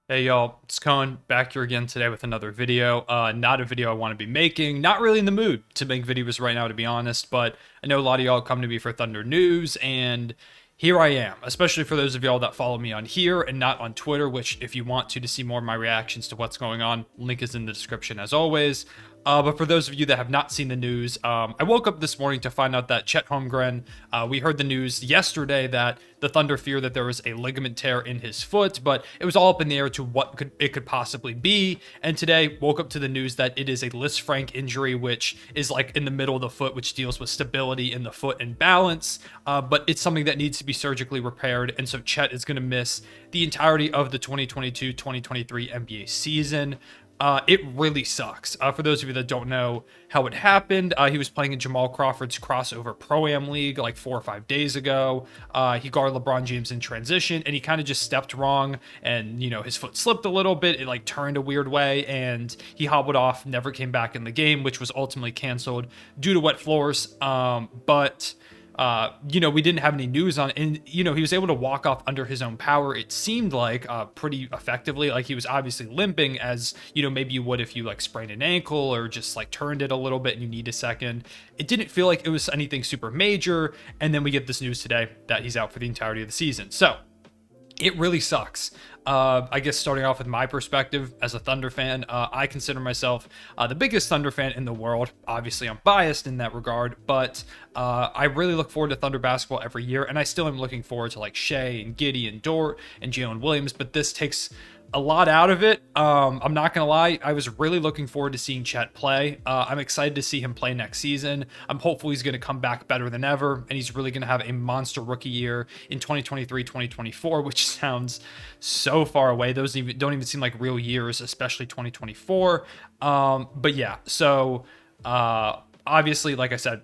Hey y'all, it's Cohen back here again today with another video. Not a video I want to be making. Not really in the mood to make videos right now, to be honest, but I know a lot of y'all come to me for Thunder News, and here I am, especially for those of y'all that follow me on here and not on Twitter, which if you want to see more of my reactions to what's going on, link is in the description as always. But for those of you that have not seen the news, I woke up this morning to find out that Chet Holmgren, we heard the news yesterday that the Thunder fear that there was a ligament tear in his foot, but it was all up in the air to what it could possibly be. And today, woke up to the news that it is a Lisfranc injury, which is like in the middle of the foot, which deals with stability in the foot and balance. But it's something that needs to be surgically repaired, and so Chet is going to miss the entirety of the 2022-2023 NBA season. It really sucks. For those of you that don't know how it happened, he was playing in Jamal Crawford's crossover Pro-Am League like 4 or 5 days ago. He guarded LeBron James in transition, and he kind of just stepped wrong, and his foot slipped a little bit. It like turned a weird way, and he hobbled off, never came back in the game, which was ultimately canceled due to wet floors. We didn't have any news on it. And, he was able to walk off under his own power. It seemed like pretty effectively. Like he was obviously limping as, maybe you would if you like sprained an ankle or just like turned it a little bit and you need a second. It didn't feel like it was anything super major. And then we get this news today that he's out for the entirety of the season. So it really sucks. I guess starting off with my perspective as a Thunder fan, I consider myself the biggest Thunder fan in the world. Obviously, I'm biased in that regard, but I really look forward to Thunder basketball every year, and I still am looking forward to like Shea and Giddey and Dort and Jalen Williams, but this takes a lot out of it. I'm not gonna lie, I was really looking forward to seeing Chet play. I'm excited to see him play next season. I'm hopeful he's gonna come back better than ever, and he's really gonna have a monster rookie year in 2023, 2024, which sounds so far away. Those don't even seem like real years, especially 2024. But yeah, so obviously, like I said,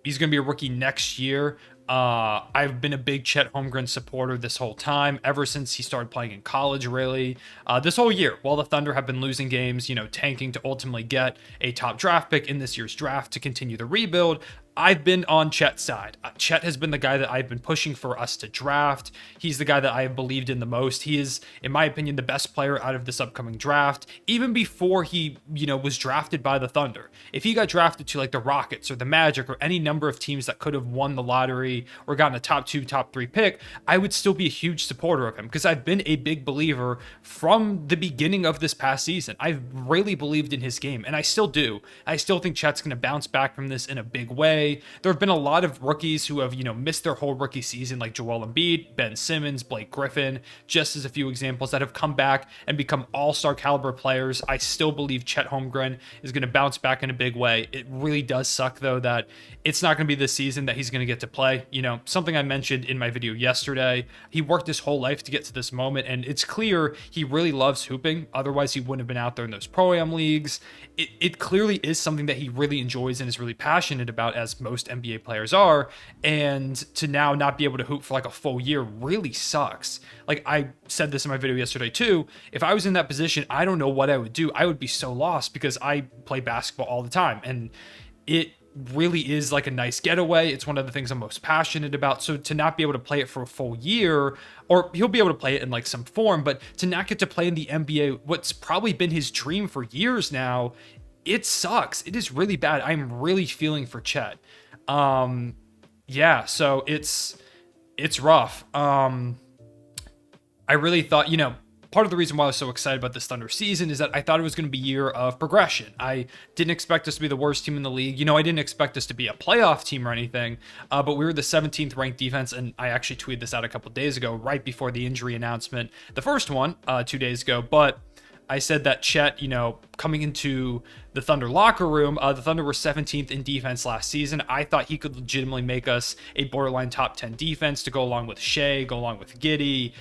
he's gonna be a rookie next year. I've been a big Chet Holmgren supporter this whole time, ever since he started playing in college, really. This whole year, while the Thunder have been losing games, tanking to ultimately get a top draft pick in this year's draft to continue the rebuild, I've been on Chet's side. Chet has been the guy that I've been pushing for us to draft. He's the guy that I have believed in the most. He is, in my opinion, the best player out of this upcoming draft, even before he, was drafted by the Thunder. If he got drafted to like the Rockets or the Magic or any number of teams that could have won the lottery or gotten a top 2, top 3 pick, I would still be a huge supporter of him because I've been a big believer from the beginning of this past season. I've really believed in his game, and I still do. I still think Chet's going to bounce back from this in a big way. There have been a lot of rookies who have, missed their whole rookie season, like Joel Embiid, Ben Simmons, Blake Griffin, just as a few examples that have come back and become all-star caliber players. I still believe Chet Holmgren is going to bounce back in a big way. It really does suck, though, that it's not going to be this season that he's going to get to play. Something I mentioned in my video yesterday, he worked his whole life to get to this moment, and it's clear he really loves hooping. Otherwise, he wouldn't have been out there in those Pro-Am leagues. It clearly is something that he really enjoys and is really passionate about, as most NBA players are, and to now not be able to hoop for like a full year really sucks. Like I said this in my video yesterday too, if I was in that position, I don't know what I would do. I would be so lost because I play basketball all the time, and it really is like a nice getaway. It's one of the things I'm most passionate about. So to not be able to play it for a full year, or he'll be able to play it in like some form, but to not get to play in the NBA, what's probably been his dream for years now, it sucks. It is really bad. I'm really feeling for Chet. Yeah, so it's rough. I really thought, part of the reason why I was so excited about this Thunder season is that I thought it was going to be a year of progression. I didn't expect us to be the worst team in the league. I didn't expect us to be a playoff team or anything, but we were the 17th ranked defense, and I actually tweeted this out a couple days ago, right before the injury announcement, the first one, 2 days ago, but I said that Chet, coming into the Thunder locker room, the Thunder were 17th in defense last season. I thought he could legitimately make us a borderline top 10 defense to go along with Shea, go along with Giddey,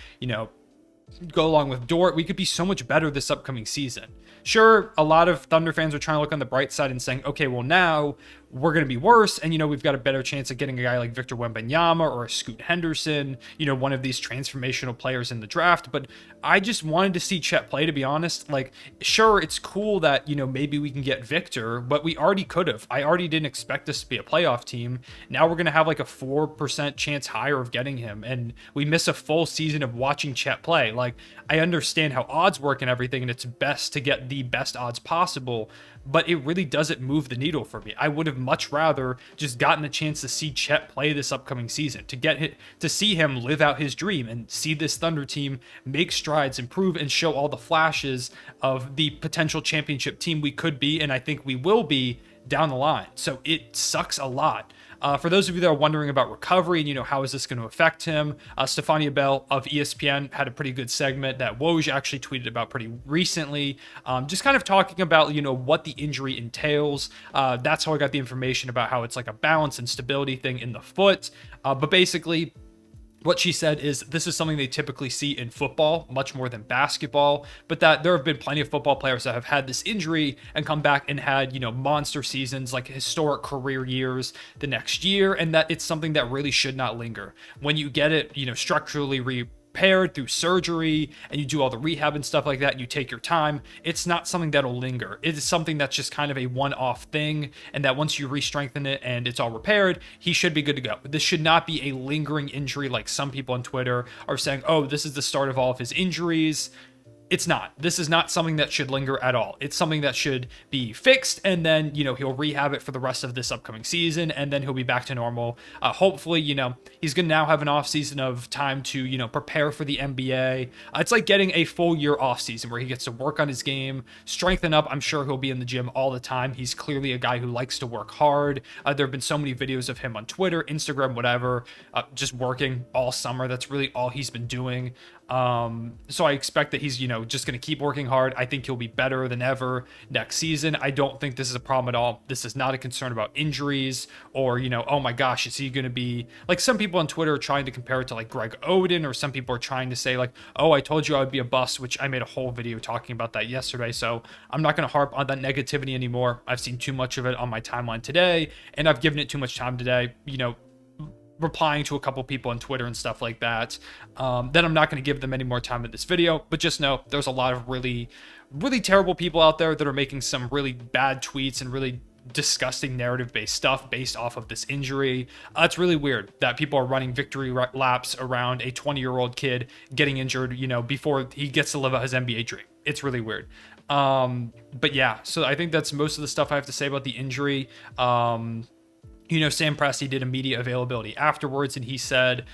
go along with Dort. We could be so much better this upcoming season. Sure, a lot of Thunder fans are trying to look on the bright side and saying, okay, well now we're going to be worse. And, we've got a better chance of getting a guy like Victor Wembanyama or a Scoot Henderson, one of these transformational players in the draft. But I just wanted to see Chet play, to be honest. Like, sure, it's cool that, maybe we can get Victor, but we already could have. I already didn't expect this to be a playoff team. Now we're going to have like a 4% chance higher of getting him. And we miss a full season of watching Chet play. Like, I understand how odds work and everything, and it's best to get the best odds possible, but it really doesn't move the needle for me. I would have much rather just gotten a chance to see Chet play this upcoming season, to see him live out his dream and see this Thunder team make strides, improve, and show all the flashes of the potential championship team we could be, and I think we will be down the line. So it sucks a lot. For those of you that are wondering about recovery and, how is this going to affect him, Stefania Bell of ESPN had a pretty good segment that Woj actually tweeted about pretty recently, just kind of talking about, what the injury entails. That's how I got the information about how it's like a balance and stability thing in the foot. But basically, what she said is this is something they typically see in football, much more than basketball, but that there have been plenty of football players that have had this injury and come back and had, monster seasons, like historic career years the next year, and that it's something that really should not linger. When you get it, structurally repaired through surgery and you do all the rehab and stuff like that, and you take your time, it's not something that'll linger. It is something that's just kind of a one-off thing, and that once you re-strengthen it and it's all repaired, he should be good to go. This should not be a lingering injury like some people on Twitter are saying, oh, this is the start of all of his injuries. It's not. This is not something that should linger at all. It's something that should be fixed, and then, he'll rehab it for the rest of this upcoming season, and then he'll be back to normal. Hopefully, he's going to now have an off season of time to, prepare for the NBA. It's like getting a full year off season where he gets to work on his game, strengthen up. I'm sure he'll be in the gym all the time. He's clearly a guy who likes to work hard. There have been so many videos of him on Twitter, Instagram, whatever, just working all summer. That's really all he's been doing. So I expect that he's, just going to keep working hard. I think he'll be better than ever next season. I don't think this is a problem at all. This is not a concern about injuries or, oh my gosh, is he going to be like some people on Twitter are trying to compare it to like Greg Oden, or some people are trying to say like, oh, I told you I would be a bust, which I made a whole video talking about that yesterday. So I'm not going to harp on that negativity anymore. I've seen too much of it on my timeline today, and I've given it too much time today, replying to a couple people on Twitter and stuff like that. Then I'm not going to give them any more time in this video, but just know there's a lot of really, really terrible people out there that are making some really bad tweets and really disgusting narrative-based stuff based off of this injury. It's really weird that people are running victory laps around a 20-year-old kid getting injured, before he gets to live out his NBA dream. It's really weird. But yeah, so I think that's most of the stuff I have to say about the injury. Sam Presti did a media availability afterwards, and he said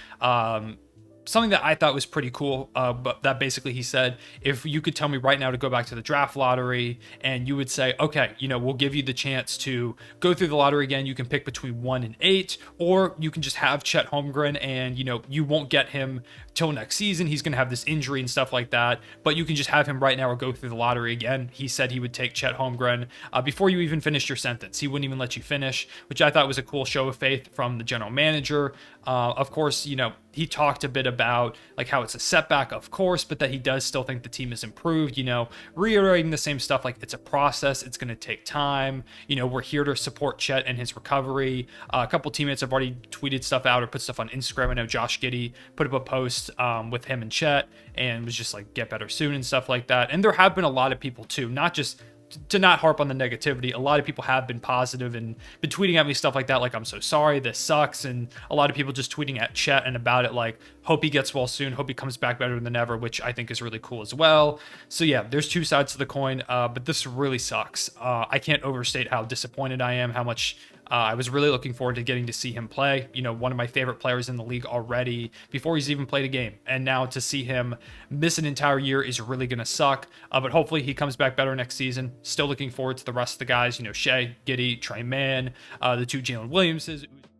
something that I thought was pretty cool, but that basically he said, if you could tell me right now to go back to the draft lottery and you would say, okay, we'll give you the chance to go through the lottery again. You can pick between 1 and 8, or you can just have Chet Holmgren and, you won't get him till next season. He's going to have this injury and stuff like that, but you can just have him right now or go through the lottery again. He said he would take Chet Holmgren before you even finished your sentence. He wouldn't even let you finish, which I thought was a cool show of faith from the general manager. Of course, he talked a bit about like how it's a setback, of course, but that he does still think the team has improved, reiterating the same stuff, like it's a process, it's going to take time, we're here to support Chet and his recovery. A couple teammates have already tweeted stuff out or put stuff on Instagram. I know Josh Giddey put up a post with him and Chet and was just like, get better soon and stuff like that. And there have been a lot of people too, not just to not harp on the negativity. A lot of people have been positive and been tweeting at me stuff like that, like, I'm so sorry, this sucks. And a lot of people just tweeting at Chet and about it, like, hope he gets well soon, hope he comes back better than ever, which I think is really cool as well. So yeah, there's two sides to the coin, but this really sucks. I can't overstate how disappointed I am, how much I was really looking forward to getting to see him play. One of my favorite players in the league already before he's even played a game. And now to see him miss an entire year is really going to suck. But hopefully he comes back better next season. Still looking forward to the rest of the guys, Shea, Giddey, Trey Mann, the two Jalen Williamses.